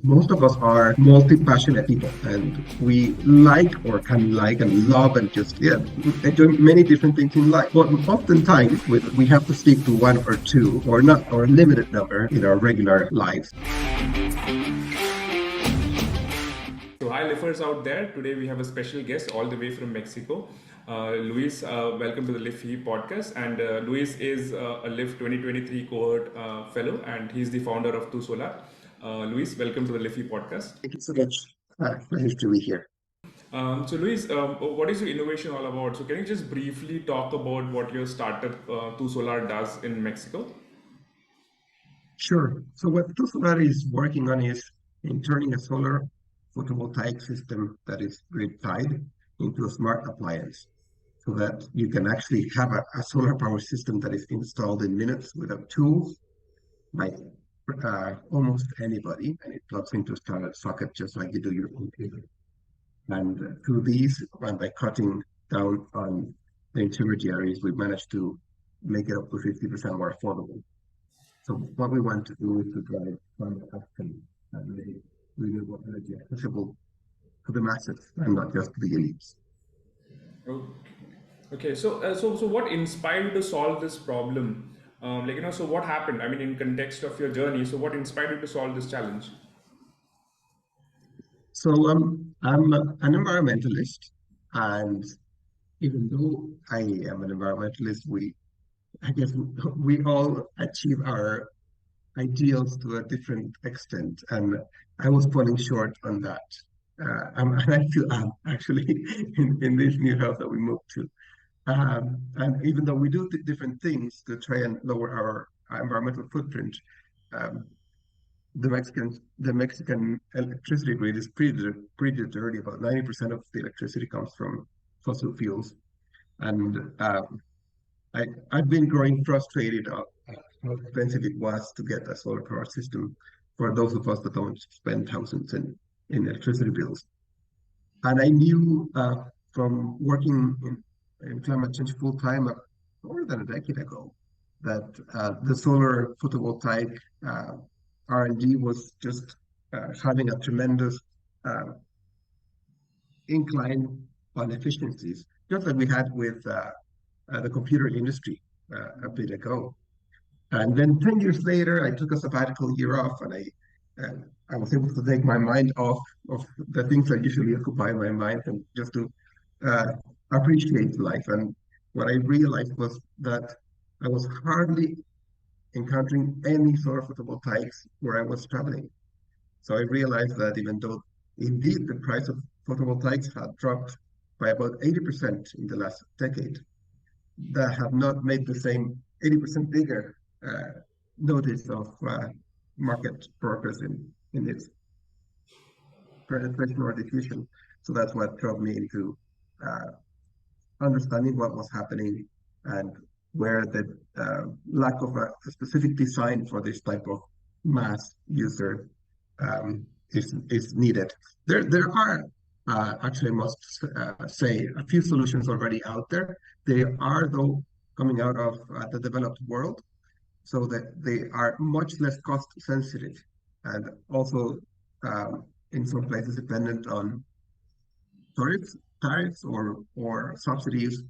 Most of us are multi-passionate people, and we like or can like and love and just enjoy many different things in life. But oftentimes we have to stick to one or two or not or a limited number in our regular lives. So, hi, lifters out there. Today we have a special guest all the way from Mexico. Luis, welcome to the LIF-E Podcast. And Luis is a LIF 2023 cohort fellow, and he's the founder of tuSolar. Luis, welcome to the LIF-E Podcast. Thank you so much. Pleasure to be here. So, Luis, what is your innovation all about? So, can you just briefly talk about what your startup tuSolar does in Mexico? Sure. So what tuSolar is working on is in turning a solar photovoltaic system that is grid-tied into a smart appliance, so that you can actually have a solar power system that is installed in minutes without tools by almost anybody, and it plugs into a standard socket just like you do your computer. And through these, and by cutting down on the intermediaries, we've managed to make it up to 50% more affordable. So what we want to do is to drive climate action and make renewable energy accessible to the masses and not just to the elites. Okay. Okay. So what inspired you to solve this problem? So what happened? I mean, in context of your journey, so what inspired you to solve this challenge? So I'm an environmentalist, and even though I am an environmentalist, I guess we all achieve our ideals to a different extent, and I was falling short on that. And I still am actually in this new house that we moved to. And even though we do different things to try and lower our environmental footprint, um, the Mexican electricity grid is pretty dirty. About 90% of the electricity comes from fossil fuels, and I've been growing frustrated of how expensive it was to get a solar power system for those of us that don't spend thousands in electricity bills. And I knew from working in climate change full time more than a decade ago that the solar photovoltaic uh, R&D was just having a tremendous uh, incline on efficiencies, just like we had with the computer industry a bit ago. And then 10 years later, I took a sabbatical year off, and uh, I was able to take my mind off of the things that usually occupy my mind and just to uh, appreciate life. And what I realized was that I was hardly encountering any solar photovoltaics where I was traveling. So I realized that even though indeed the price of photovoltaics had dropped by about 80% in the last decade, that have not made the same 80% bigger notice of market progress in its penetration or diffusion. So that's what drove me into uh, understanding what was happening and where the lack of a specific design for this type of mass user is needed. There are actually, I must say, a few solutions already out there. They are, though, coming out of the developed world, so that they are much less cost sensitive and also in some places dependent on tariffs, tariffs or subsidies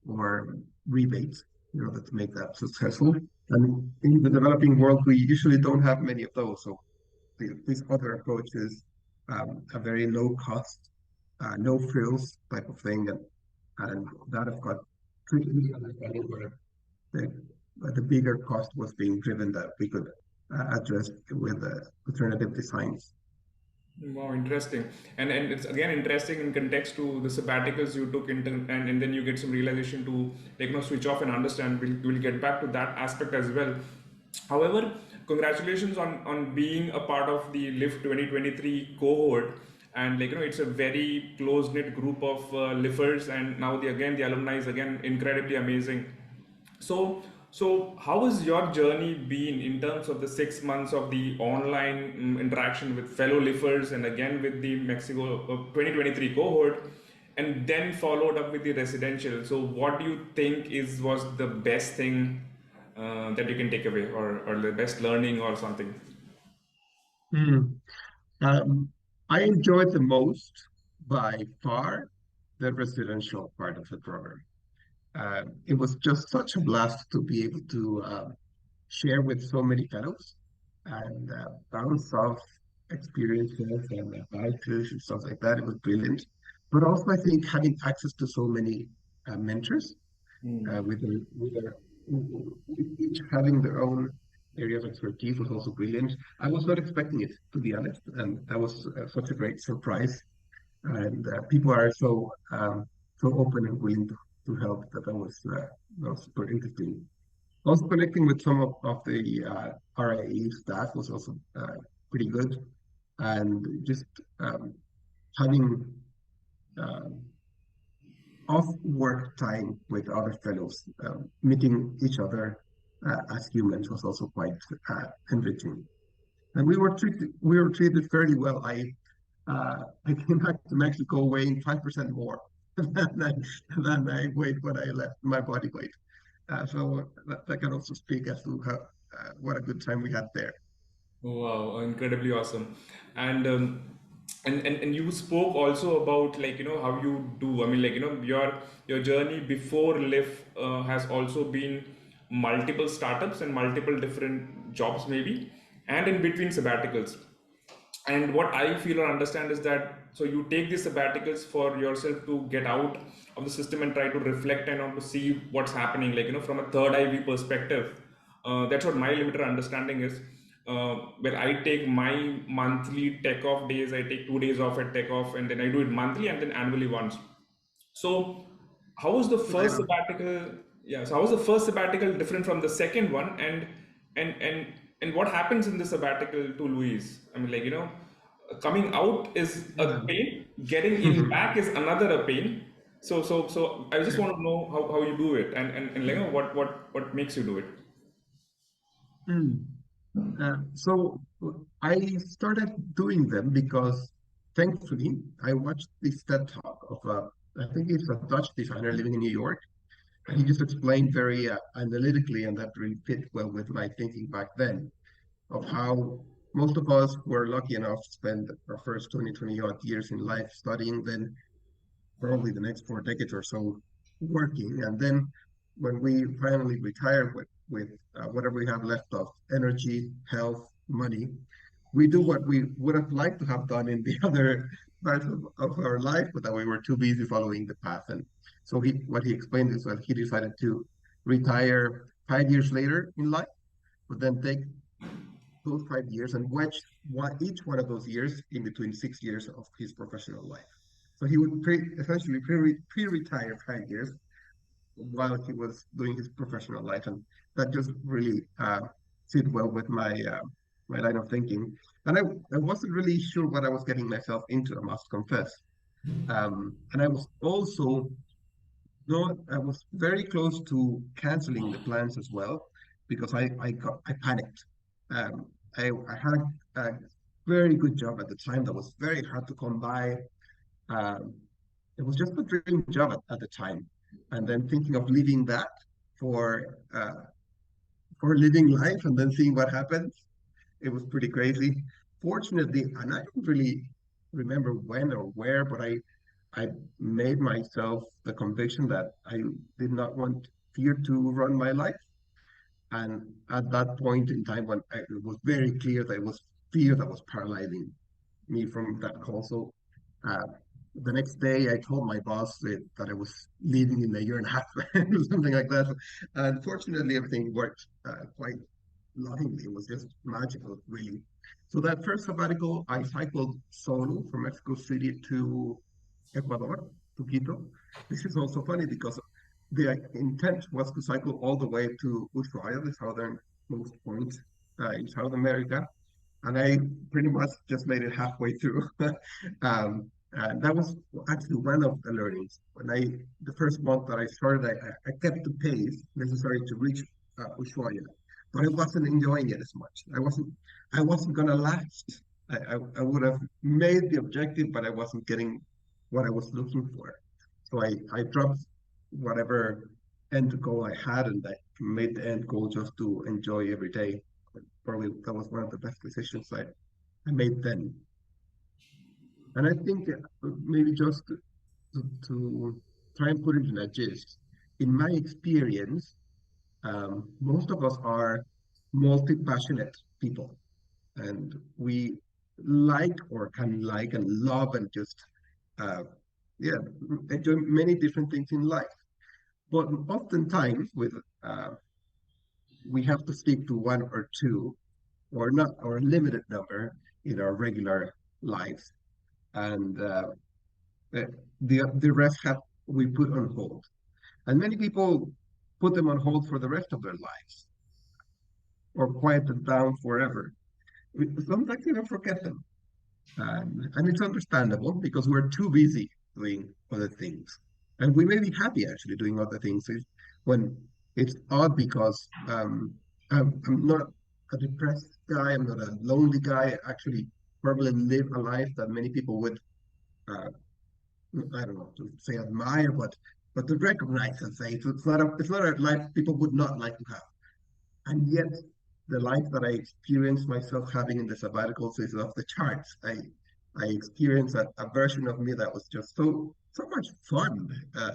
or rebates in order to make that successful. And in the developing world, we usually don't have many of those. So these other approaches, a very low cost, no frills type of thing, and that have got pretty understanding where the, the bigger cost was being driven that we could address with alternative designs. Wow, interesting. And it's again interesting in context to the sabbaticals you took into, and then you get some realization to switch off and understand. We'll get back to that aspect as well. However, congratulations on being a part of the LIF 2023 cohort, and it's a very close knit group of lifters, and now the alumni is again incredibly amazing. So, how has your journey been in terms of the 6 months of the online interaction with fellow lifters and again with the Mexico 2023 cohort, and then followed up with the residential? So, what do you think was the best thing that you can take away, or the best learning or something? Mm. Um, I enjoyed the most by far the residential part of the program. It was just such a blast to be able to share with so many fellows and bounce off experiences and advices and stuff like that. It was brilliant. But also, I think having access to so many mentors with their each having their own areas of expertise was also brilliant. I was not expecting it, to be honest, and that was such a great surprise. And people are so open and willing to help that was super interesting. Also connecting with some of the RIE staff was also pretty good, and just um, having um, off work time with other fellows, meeting each other as humans was also quite enriching. And we were treated fairly well. I came back to Mexico weighing 5% more than I weighed when I left my body weight. So that can also speak as to what a good time we had there. Wow, incredibly awesome. And and you spoke also about, like, how you do. I mean, like, your journey before LIF has also been multiple startups and multiple different jobs maybe, and in between sabbaticals. And what I feel or understand is that, so you take these sabbaticals for yourself to get out of the system and try to reflect and on to see what's happening, like, from a third eye view perspective. That's what my limited understanding is. Where I take my monthly tech off days, I take 2 days off at tech off, and then I do it monthly and then annually once. So, how was the Right first on. sabbatical? Yeah, so how was the first sabbatical different from the second one, and and and what happens in the sabbatical to Louise? I mean, like, coming out is a Yeah. pain, getting in back is another a pain. So I just want to know how you do it, and like, what makes you do it. Mm. So I started doing them because thankfully I watched this TED talk of I think it's a Dutch designer living in New York, and he just explained very analytically, and that really fit well with my thinking back then of how most of us were lucky enough to spend our first 20 odd years in life studying, then probably the next 4 decades or so working. And then when we finally retire with whatever we have left of energy, health, money, we do what we would have liked to have done in the other parts of our life, but that we were too busy following the path. And so what he explained is that he decided to retire 5 years later in life, but then take those 5 years and wedge each one of those years in between 6 years of his professional life. So he would essentially pre-retire 5 years while he was doing his professional life, and that just really fit well with my line of thinking. And I wasn't really sure what I was getting myself into, I must confess. And I was also no, I was very close to canceling the plans as well because I panicked. I had a very good job at the time that was very hard to come by. Um, it was just a dream job at the time, and then thinking of leaving that for uh, for living life and then seeing what happens, it was pretty crazy. Fortunately, and I don't really remember when or where, but I made myself the conviction that I did not want fear to run my life. And at that point in time, it was very clear that it was fear that was paralyzing me from that call. So uh, the next day, I told my boss that I was leaving in a year and a half, or something like that. And fortunately, everything worked quite lovingly. It was just magical, really. So that first sabbatical, I cycled solo from Mexico City to Ecuador, to Quito. This is also funny because the intent was to cycle all the way to Ushuaia, the southernmost point in South America, and I pretty much just made it halfway through. And that was actually one of the learnings. The first month that I started, I kept the pace necessary to reach Ushuaia, but I wasn't enjoying it as much. I wasn't gonna last. I would have made the objective, but I wasn't getting what I was looking for. So I dropped whatever end goal I had, and I made the end goal just to enjoy every day. Probably that was one of the best decisions I made then. And I think maybe just to try and put it in a gist, in my experience, most of us are multi-passionate people, and we like or can like and love and just uh, yeah enjoy many different things in life. But oftentimes, with we have to stick to one or two, or not, or a limited number in our regular lives, and uh, the rest have we put on hold. And many people put them on hold for the rest of their lives or quiet them down forever. Sometimes even forget them. And it's understandable because we're too busy doing other things. And we may be happy actually doing other things when it's odd because I'm not a depressed guy, I'm not a lonely guy. I actually probably live a life that many people would, uh, I don't know, to say admire, but to recognize and say it's not a life people would not like to have. And yet, the life that I experienced myself having in the sabbaticals is off the charts. I experienced a version of me that was just so much fun,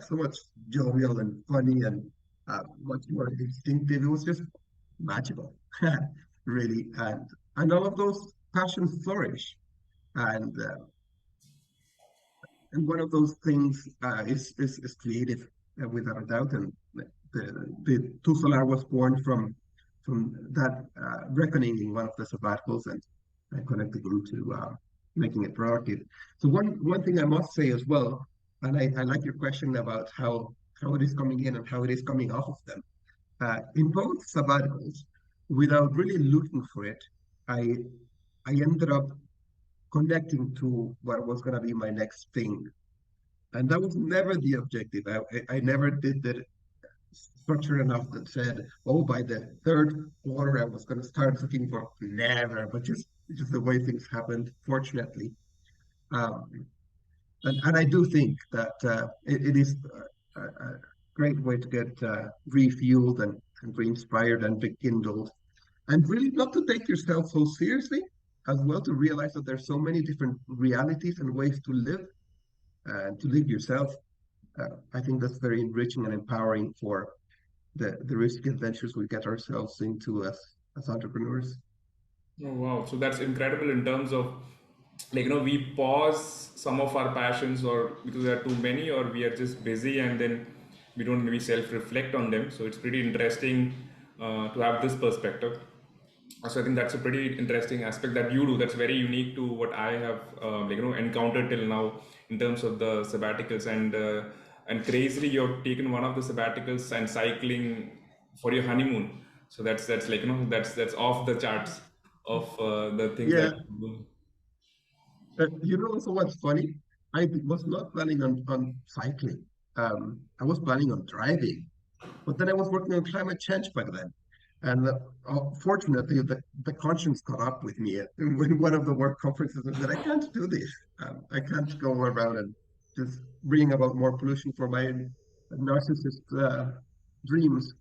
so much jovial and funny, and much more instinctive. It was just magical, really. And all of those passions flourish. And and one of those things is creative, without a doubt. And the tuSolar was born from that reckoning in one of the sabbaticals and connecting into making it productive. So one thing I must say as well, and I like your question about how it is coming in and how it is coming off of them. In both sabbaticals, without really looking for it, I I ended up connecting to what was going to be my next thing, and that was never the objective. I never did that structure enough that said, oh, by the third quarter, I was going to start looking for never, but just the way things happened, fortunately. Um, and I do think that it is a great way to get refueled and re-inspired and rekindled. And really not to take yourself so seriously, as well to realize that there's so many different realities and ways to live and to live yourself. I think that's very enriching and empowering for the risky adventures we get ourselves into as entrepreneurs. Oh, wow. So that's incredible in terms of, like, we pause some of our passions, or because there are too many, or we are just busy, and then we don't maybe self reflect on them. So it's pretty interesting to have this perspective. So I think that's a pretty interesting aspect that you do. That's very unique to what I have, encountered till now in terms of the sabbaticals. And crazily, you've taken one of the sabbaticals and cycling for your honeymoon. So that's like, that's off the charts of the things that Yeah, you do. you know also what's funny? I was not planning on cycling. I was planning on driving. But then I was working on climate change back then. And fortunately, the conscience caught up with me at in one of the work conferences and said, I can't do this. I can't go around and just bring about more pollution for my narcissist dreams.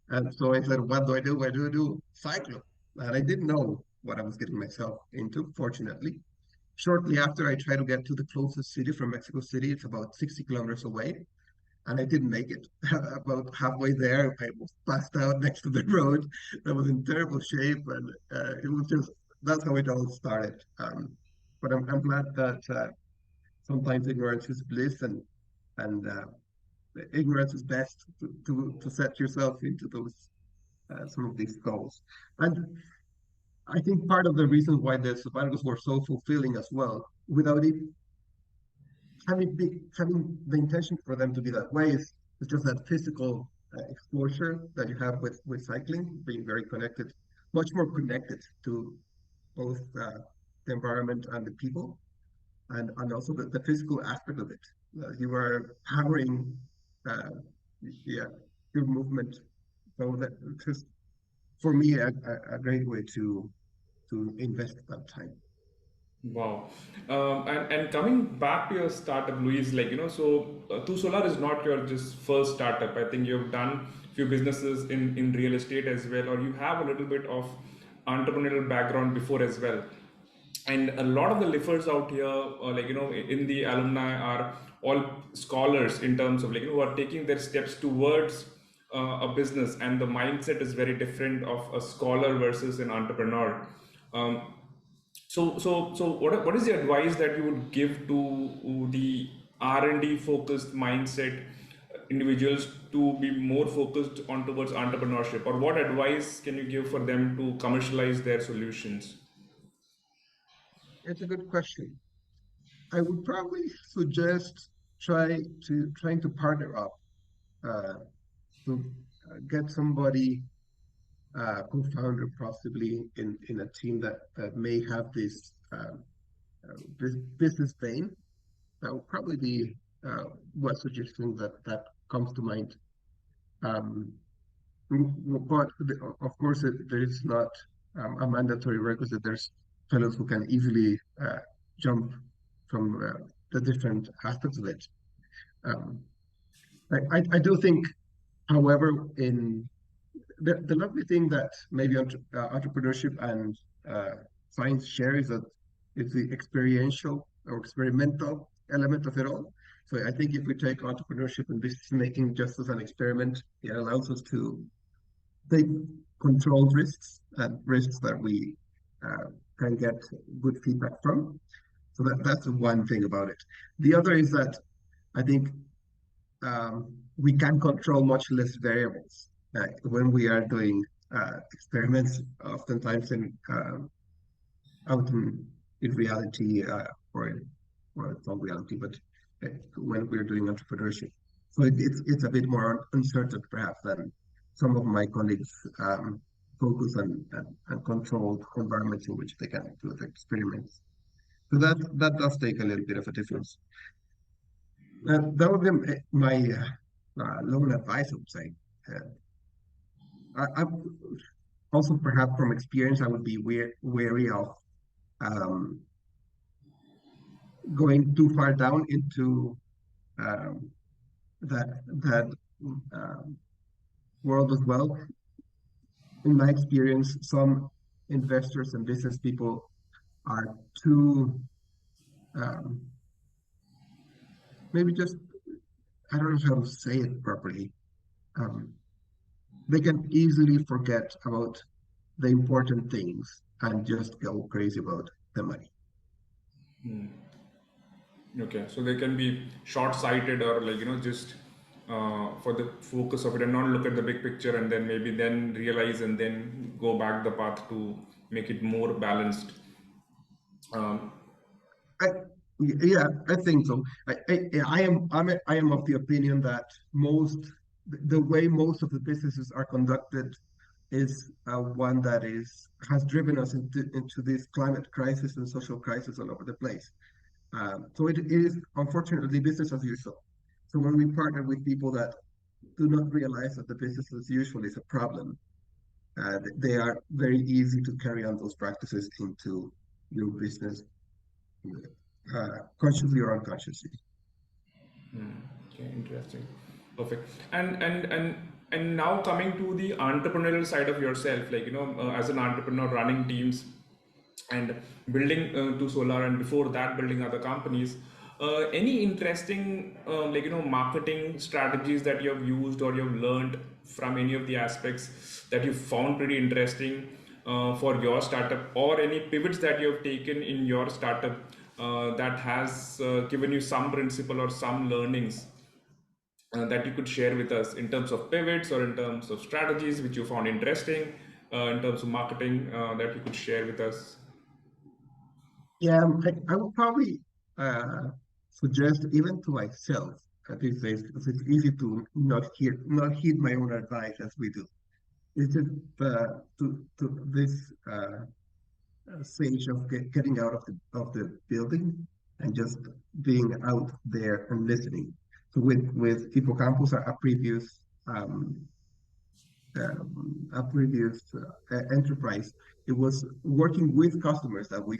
And so I said, what do I do? I do cycling. And I didn't know what I was getting myself into, fortunately. Shortly after, I tried to get to the closest city from Mexico City. It's about 60 kilometers away, and I didn't make it. About halfway there, I was passed out next to the road. I was in terrible shape, and it was just that's how it all started. But I'm glad that sometimes ignorance is bliss, and ignorance is best to set yourself into those some of these goals. And I think part of the reason why the sabbaticals were so fulfilling as well, without it having the intention for them to be that way is just that physical exposure that you have with cycling, being very connected, much more connected to both the environment and the people, and also the physical aspect of it. You are powering, uh, yeah, your movement. So that just for me a great way to invest that time. Wow. And coming back to your startup, Luis, like, so tuSolar is not your just first startup. I think you've done few businesses in real estate as well, or you have a little bit of entrepreneurial background before as well. And a lot of the lifters out here, in the alumni, are all scholars in terms of who are taking their steps towards a business, and the mindset is very different of a scholar versus an entrepreneur. um, so what is the advice that you would give to the R&D focused mindset individuals to be more focused on towards entrepreneurship, or what advice can you give for them to commercialize their solutions? It's a good question. I would probably suggest trying to partner up uh, to get somebody, co-founder possibly in a team that may have this business vein. That would probably be one suggestion that comes to mind. Um, but of course, there is not a mandatory requisite. There's fellows who can easily jump from the different aspects of it. Um, I do think, however, in the lovely thing that maybe entrepreneurship and uh, science share is that it's the experiential or experimental element of it all. So I think if we take entrepreneurship and business making just as an experiment, it allows us to take controlled risks and risks that we uh, can get good feedback from. So that's one thing about it. The other is that I think we can control much less variables when we are doing experiments, oftentimes out in reality, or well, it's not reality, but when we're doing entrepreneurship. So it's a bit more uncertain, perhaps, than some of my colleagues focus on controlled environments in which they can do the experiments. So that does take a little bit of a difference. That would be my lone advice, I would say. I also, perhaps from experience, I would be wary of um, going too far down into um, that um, world as well. In my experience, some investors and business people are too um, maybe just I don't know how to say it properly. Um, they can easily forget about the important things and just go crazy about the money. Okay, so they can be short-sighted, or just for the focus of it, and not look at the big picture, and then maybe then realize and then go back the path to make it more balanced. Um, I, yeah, I think so. I am of the opinion that the way most of the businesses are conducted is one that has driven us into this climate crisis and social crisis all over the place. So it is unfortunately business as usual. So when we partner with people that do not realize that the business as usual is a problem, they are very easy to carry on those practices into your business, consciously or unconsciously. okay, interesting, perfect. And now coming to the entrepreneurial side of yourself, as an entrepreneur running teams and building tuSolar, and before that building other companies, any interesting marketing strategies that you have used or you have learned from any of the aspects that you found pretty interesting for your startup, or any pivots that you have taken in your startup that has given you some principle or some learnings that you could share with us in terms of pivots or in terms of strategies which you found interesting in terms of marketing that you could share with us. Yeah, I would probably uh, suggest even to myself at these days, because it's easy to not heed my own advice as we do. Is it to this stage of getting out of the building and just being out there and listening. So with Hippocampus, um, a previous enterprise, it was working with customers that we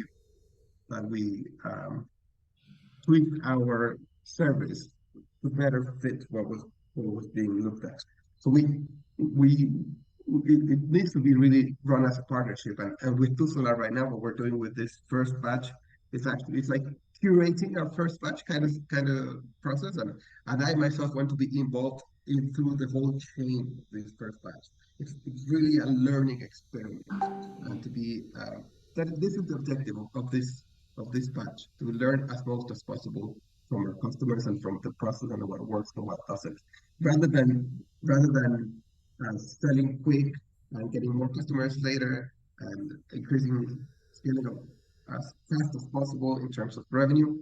tweaked our service to better fit what was being looked at. So we it needs to be really run as a partnership. And with tuSolar right now, what we're doing with this first batch is actually it's like curating our first batch kind of process. And I myself want to be involved in through the whole chain of this first batch. It's really a learning experiment, and to be that this is the objective of this batch, to learn as most as possible from our customers and from the process and what works and what doesn't, rather than selling quick and getting more customers later and increasing scaling up as fast as possible in terms of revenue.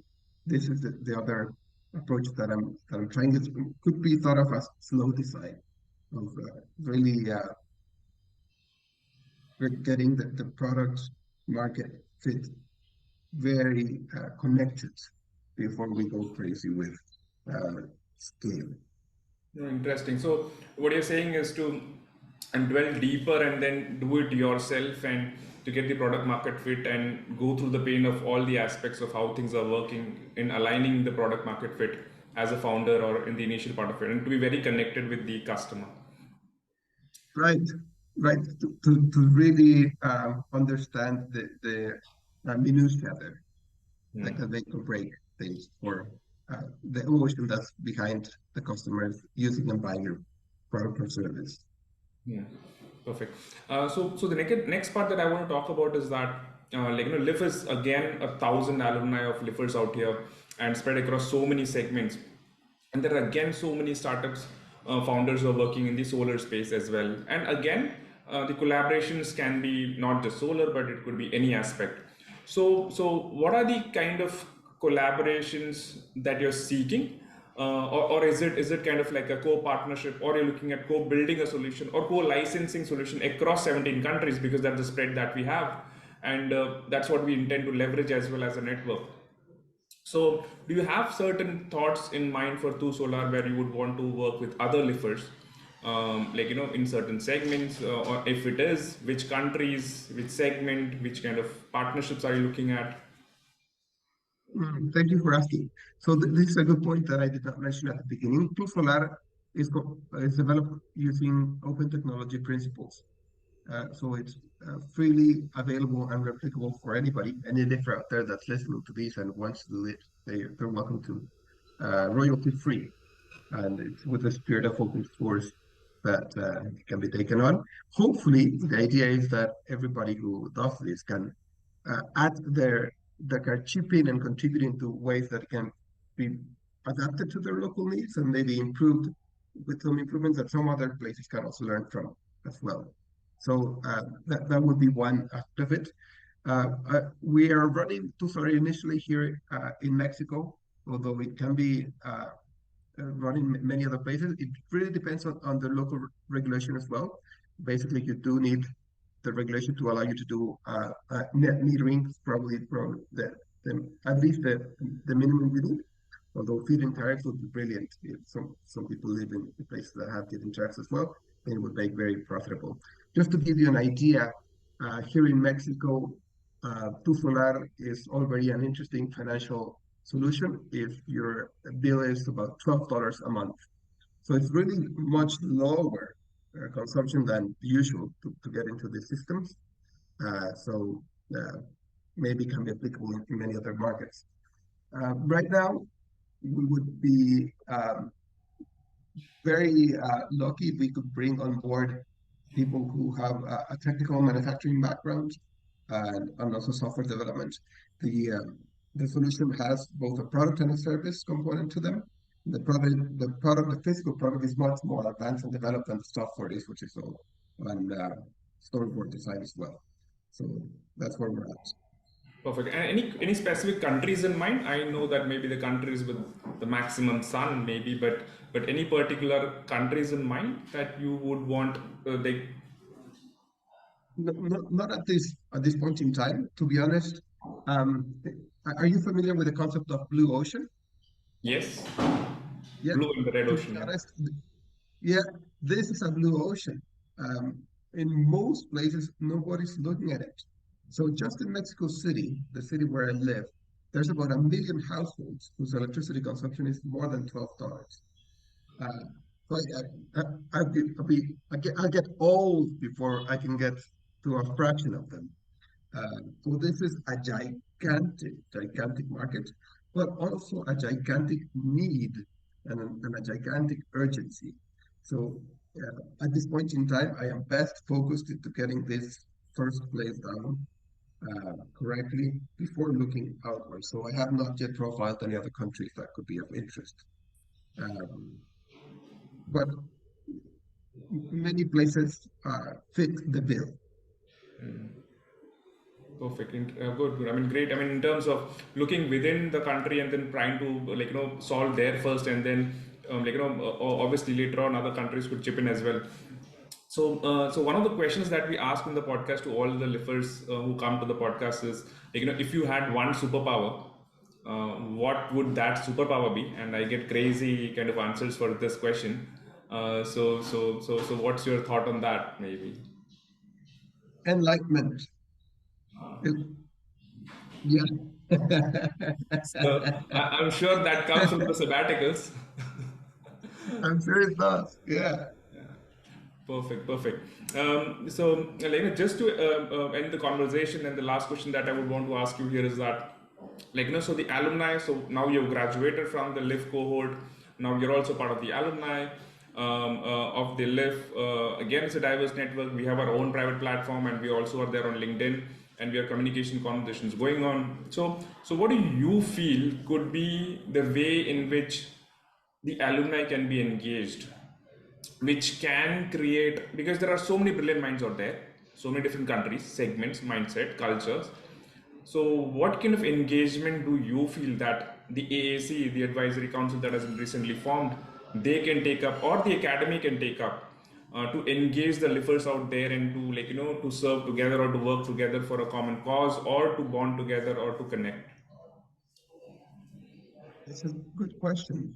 This is the other approach that I'm trying. It could be thought of as slow design of really getting the product market fit very connected before we go crazy with uh, scale. Interesting. So what you're saying is to and dwell deeper and then do it yourself and to get the product market fit and go through the pain of all the aspects of how things are working in aligning the product market fit as a founder or in the initial part of it and to be very connected with the customer. Right, right. To really understand the minutiae there, like the make or break things for the emotion that's behind the customers using and buying your product or service. Yeah, perfect. So the next part that I want to talk about is that LIF is again 1,000 alumni of LIFers out here and spread across so many segments, and there are again so many startups founders who are working in the solar space as well. And again, the collaborations can be not just solar, but it could be any aspect. So what are the kind of collaborations that you're seeking? Or is it kind of like a co-partnership, or you're looking at co-building a solution or co-licensing solution across 17 countries because that's the spread that we have, and that's what we intend to leverage as well as a network. So, do you have certain thoughts in mind for tuSolar where you would want to work with other LIFers, like in certain segments, or if it is, which countries, which segment, which kind of partnerships are you looking at? Thank you for asking. So this is a good point that I did not mention at the beginning. tuSolar is developed using open technology principles. So it's freely available and replicable for anybody. Any developer out there that's listening to this and wants to do it, they're welcome to, royalty free. And it's with the spirit of open source that can be taken on. Hopefully, the idea is that everybody who does this can add their can chip in and contributing to ways that can be adapted to their local needs and maybe improved with some improvements that some other places can also learn from as well. So that would be one aspect of it. We are running tuSolar initially here in Mexico, although it can be run in many other places. It really depends on the local regulation as well. Basically, you do need the regulation to allow you to do net metering, probably at least the minimum we need. Although feed-in tariffs would be brilliant if some people live in places that have feed-in tariffs as well, and it would make very profitable. Just to give you an idea, here in Mexico, tuSolar is already an interesting financial solution if your bill is about $12 a month. So it's really much lower consumption than usual to get into these systems. So maybe can be applicable in many other markets. Right now, we would be very lucky if we could bring on board people who have a technical manufacturing background and also software development. The the solution has both a product and a service component to them. The physical product is much more advanced and developed than the software is, which is all on storyboard design as well. So that's where we're at. Perfect. And any specific countries in mind? I know that maybe the countries with the maximum sun, maybe, but any particular countries in mind that you would want they Not at this point in time, to be honest. Um, are you familiar with the concept of blue ocean? yes, Yeah, blue and the red to be ocean, yeah. honest, yeah, this is a blue ocean. In most places, nobody's looking at it. So just in Mexico City, the city where I live, there's about 1 million households whose electricity consumption is more than $12. So I'll get old before I can get to a fraction of them. So this is a gigantic market, but also a gigantic need and a gigantic urgency. So at this point in time, I am best focused into getting this first place down correctly before looking outward. So I have not yet profiled any other countries that could be of interest. Um, but many places fit the bill. Perfect. Good, good. I mean, great. I mean, in terms of looking within the country and then trying to solve there first, and then obviously later on other countries could chip in as well. So one of the questions that we ask in the podcast to all the lifters who come to the podcast is, if you had one superpower, what would that superpower be? And I get crazy kind of answers for this question. So what's your thought on that, maybe? Enlightenment. Yeah. So I'm sure that comes from the sabbaticals. I'm sure it does. Yeah. Perfect, perfect. Just to end the conversation, and the last question that I would want to ask you here is that, so the alumni. So now you've graduated from the LIF cohort. Now you're also part of the alumni of the LIF. Again, it's a diverse network. We have our own private platform, and we also are there on LinkedIn, and we have communication conversations going on. So what do you feel could be the way in which the alumni can be engaged, which can create, because there are so many brilliant minds out there, so many different countries, segments, mindset, cultures. So what kind of engagement do you feel that the AAC, the advisory council that has been recently formed, they can take up, or the academy can take up, to engage the lifters out there and to to serve together or to work together for a common cause, or to bond together or to connect? It's a good question.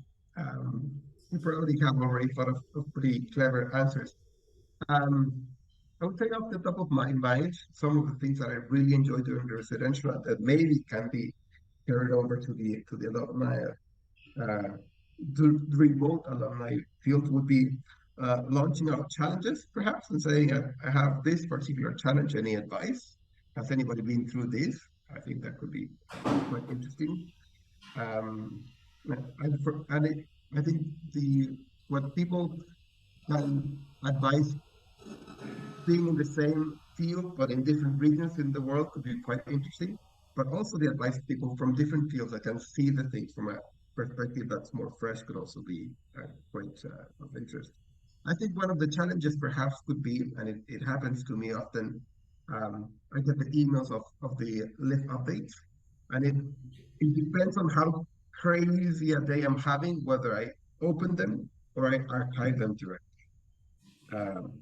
You probably have already thought of pretty clever answers. Um, I would say off the top of my mind, some of the things that I really enjoy doing the residential and that maybe can be carried over to the alumni, uh, the remote alumni field would be launching out challenges, perhaps, and saying, I have this particular challenge. Any advice? Has anybody been through this? I think that could be quite interesting. Um, I think the what people can advise being in the same field but in different regions in the world could be quite interesting. But also the advice people from different fields that can see the things from a perspective that's more fresh could also be quite of interest. I think one of the challenges perhaps could be, and it happens to me often, I get the emails of the lift updates, and it depends on how crazy a day I'm having, whether I open them or I archive them directly. Um,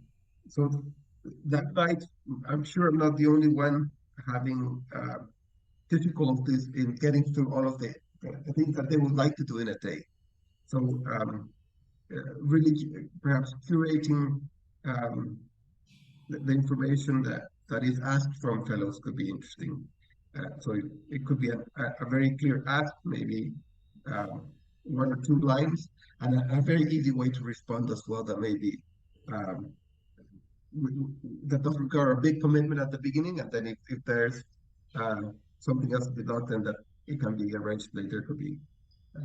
so that night, I'm sure I'm not the only one having difficulties in getting through all of the things that they would like to do in a day. So really, perhaps curating um, the information that is asked from fellows could be interesting. So it could be a very clear ask, maybe one or two lines, and a very easy way to respond as well. That maybe um, that doesn't require a big commitment at the beginning, and then if there's uh, something else to be done, then that it can be arranged later. Could be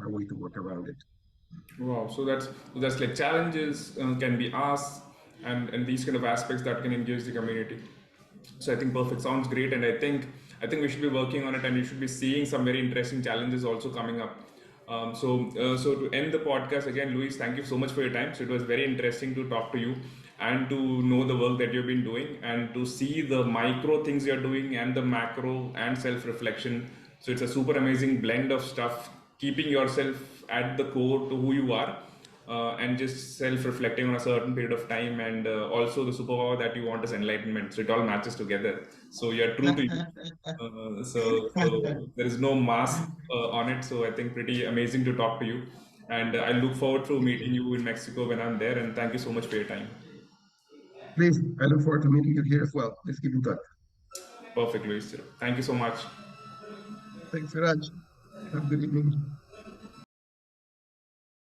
a way to work around it. Wow, so that's like challenges can be asked, and these kind of aspects that can engage the community. So I think perfect, sounds great, and I think we should be working on it, and we should be seeing some very interesting challenges also coming up. So to end the podcast again, Luis, thank you so much for your time. So it was very interesting to talk to you and to know the work that you've been doing, and to see the micro things you're doing and the macro and self reflection. So it's a super amazing blend of stuff, keeping yourself at the core to who you are, and just self-reflecting on a certain period of time, and also the superpower that you want is enlightenment. So it all matches together. So you're true to you. So there is no mask on it. So I think pretty amazing to talk to you, and I look forward to meeting you in Mexico when I'm there. And thank you so much for your time. Please, I look forward to meeting you here as well. Let's keep in touch. Perfect, Luis. Thank you so much. Thanks, Raj. Have a good evening.